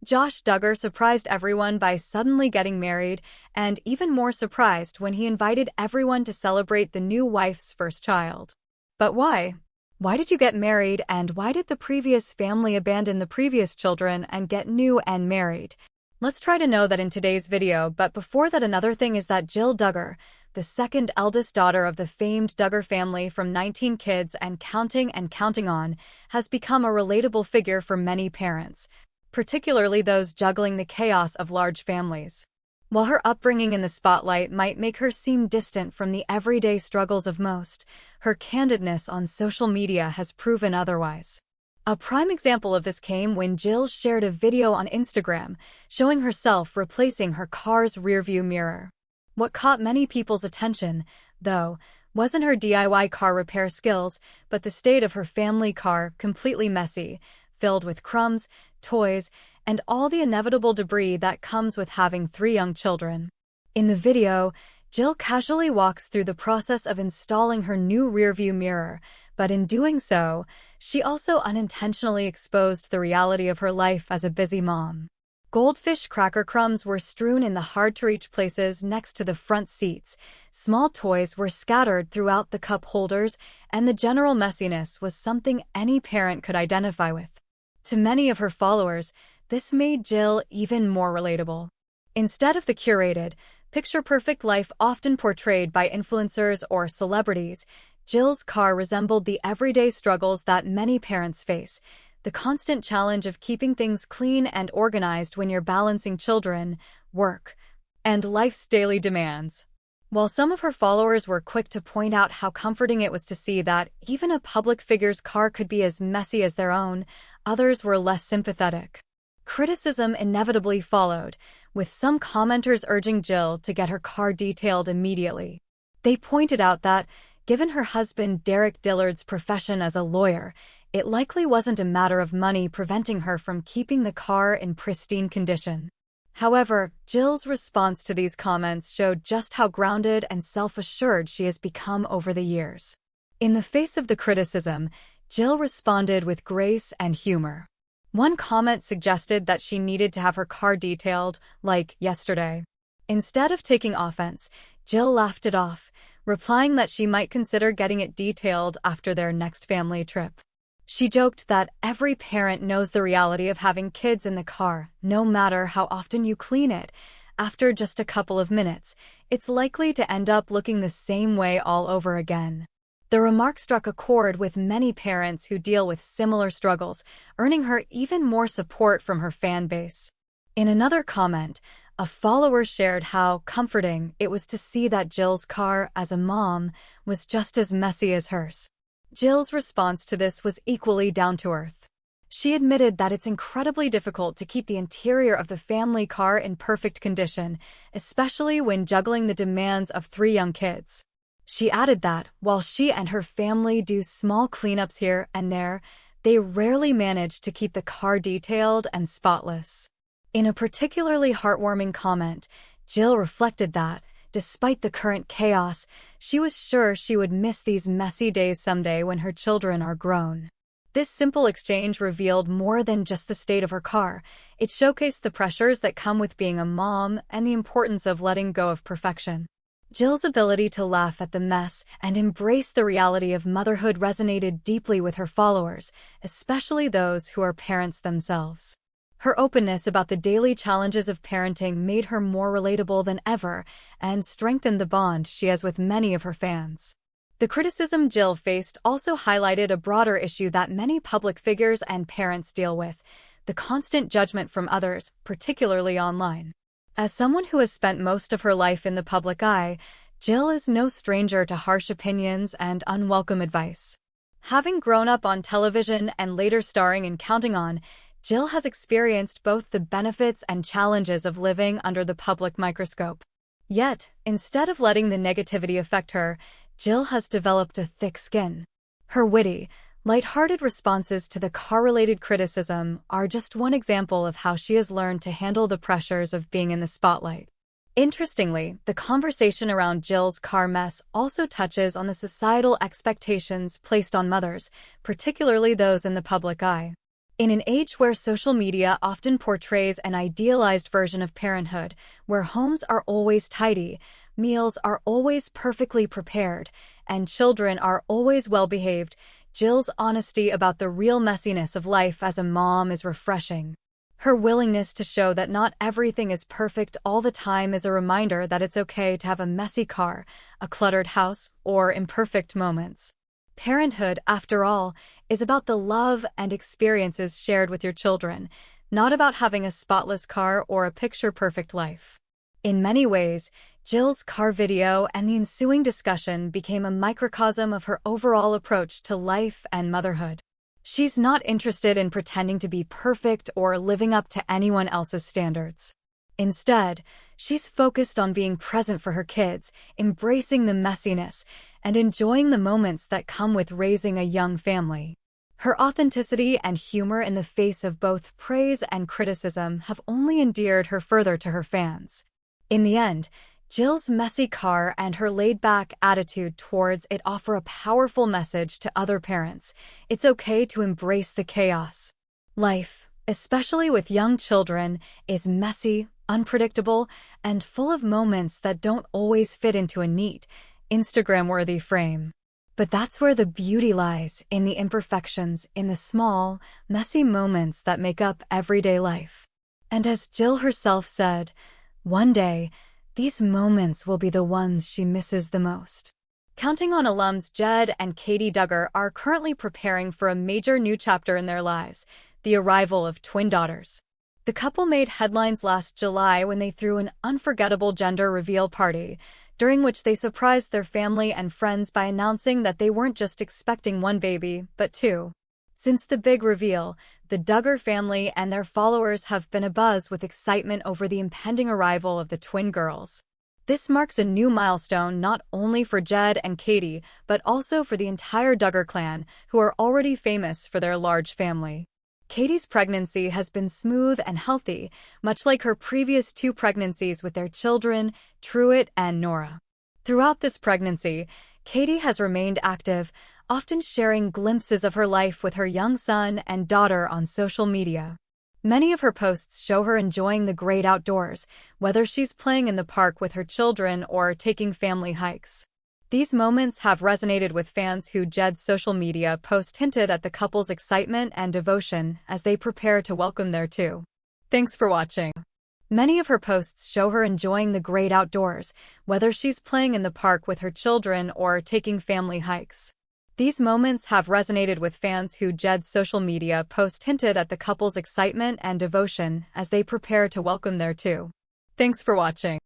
Josh Duggar surprised everyone by suddenly getting married, and even more surprised when he invited everyone to celebrate the new wife's first child. But why? Why did you get married, and why did the previous family abandon the previous children and get new and married? Let's try to know that in today's video, but before that, another thing is that Jill Duggar, the second eldest daughter of the famed Duggar family from 19 kids and counting on, has become a relatable figure for many parents, particularly those juggling the chaos of large families. While her upbringing in the spotlight might make her seem distant from the everyday struggles of most, her candidness on social media has proven otherwise. A prime example of this came when Jill shared a video on Instagram showing herself replacing her car's rearview mirror. What caught many people's attention, though, wasn't her DIY car repair skills, but the state of her family car, completely messy, filled with crumbs, toys, and all the inevitable debris that comes with having 3 young children. In the video, Jill casually walks through the process of installing her new rearview mirror, but in doing so, she also unintentionally exposed the reality of her life as a busy mom. Goldfish cracker crumbs were strewn in the hard-to-reach places next to the front seats, small toys were scattered throughout the cup holders, and the general messiness was something any parent could identify with. To many of her followers, this made Jill even more relatable. Instead of the curated, picture-perfect life often portrayed by influencers or celebrities, Jill's car resembled the everyday struggles that many parents face, the constant challenge of keeping things clean and organized when you're balancing children, work, and life's daily demands. While some of her followers were quick to point out how comforting it was to see that even a public figure's car could be as messy as their own, others were less sympathetic. Criticism inevitably followed, with some commenters urging Jill to get her car detailed immediately. They pointed out that, given her husband Derek Dillard's profession as a lawyer, it likely wasn't a matter of money preventing her from keeping the car in pristine condition. However, Jill's response to these comments showed just how grounded and self-assured she has become over the years. In the face of the criticism, Jill responded with grace and humor. One comment suggested that she needed to have her car detailed, like yesterday. Instead of taking offense, Jill laughed it off, replying that she might consider getting it detailed after their next family trip. She joked that every parent knows the reality of having kids in the car, no matter how often you clean it. After just a couple of minutes, it's likely to end up looking the same way all over again. The remark struck a chord with many parents who deal with similar struggles, earning her even more support from her fan base. In another comment, a follower shared how comforting it was to see that Jill's car, as a mom, was just as messy as hers. Jill's response to this was equally down-to-earth. She admitted that it's incredibly difficult to keep the interior of the family car in perfect condition, especially when juggling the demands of 3 young kids. She added that, while she and her family do small cleanups here and there, they rarely manage to keep the car detailed and spotless. In a particularly heartwarming comment, Jill reflected that, despite the current chaos, she was sure she would miss these messy days someday when her children are grown. This simple exchange revealed more than just the state of her car. It showcased the pressures that come with being a mom and the importance of letting go of perfection. Jill's ability to laugh at the mess and embrace the reality of motherhood resonated deeply with her followers, especially those who are parents themselves. Her openness about the daily challenges of parenting made her more relatable than ever and strengthened the bond she has with many of her fans. The criticism Jill faced also highlighted a broader issue that many public figures and parents deal with: the constant judgment from others, particularly online. As someone who has spent most of her life in the public eye, Jill is no stranger to harsh opinions and unwelcome advice. Having grown up on television and later starring in Counting On, Jill has experienced both the benefits and challenges of living under the public microscope. Yet, instead of letting the negativity affect her, Jill has developed a thick skin. Her witty, lighthearted responses to the car-related criticism are just one example of how she has learned to handle the pressures of being in the spotlight. Interestingly, the conversation around Jill's car mess also touches on the societal expectations placed on mothers, particularly those in the public eye. In an age where social media often portrays an idealized version of parenthood, where homes are always tidy, meals are always perfectly prepared, and children are always well-behaved, Jill's honesty about the real messiness of life as a mom is refreshing. Her willingness to show that not everything is perfect all the time is a reminder that it's okay to have a messy car, a cluttered house, or imperfect moments. Parenthood, after all, is about the love and experiences shared with your children, not about having a spotless car or a picture-perfect life. In many ways, Jill's car video and the ensuing discussion became a microcosm of her overall approach to life and motherhood. She's not interested in pretending to be perfect or living up to anyone else's standards. Instead, she's focused on being present for her kids, embracing the messiness, and enjoying the moments that come with raising a young family. Her authenticity and humor in the face of both praise and criticism have only endeared her further to her fans. In the end, Jill's messy car and her laid-back attitude towards it offer a powerful message to other parents. It's okay to embrace the chaos. Life, especially with young children, is messy, unpredictable, and full of moments that don't always fit into a neat, Instagram-worthy frame. But that's where the beauty lies, in the imperfections, in the small, messy moments that make up everyday life. And as Jill herself said, one day, these moments will be the ones she misses the most. Counting on alums Jed and Katie Duggar are currently preparing for a major new chapter in their lives, the arrival of twin daughters. The couple made headlines last July when they threw an unforgettable gender reveal party, during which they surprised their family and friends by announcing that they weren't just expecting one baby, but two. Since the big reveal, the Duggar family and their followers have been abuzz with excitement over the impending arrival of the twin girls. This marks a new milestone not only for Jed and Katie, but also for the entire Duggar clan, who are already famous for their large family. Katie's pregnancy has been smooth and healthy, much like her previous two pregnancies with their children, Truett and Nora. Throughout this pregnancy, Katie has remained active, often sharing glimpses of her life with her young son and daughter on social media. Many of her posts show her enjoying the great outdoors, whether she's playing in the park with her children or taking family hikes. These moments have resonated with fans who Jed's social media post hinted at the couple's excitement and devotion as they prepare to welcome their two. Thanks for watching. Many of her posts show her enjoying the great outdoors, whether she's playing in the park with her children or taking family hikes. These moments have resonated with fans who Jed's social media post hinted at the couple's excitement and devotion as they prepare to welcome their two. Thanks for watching.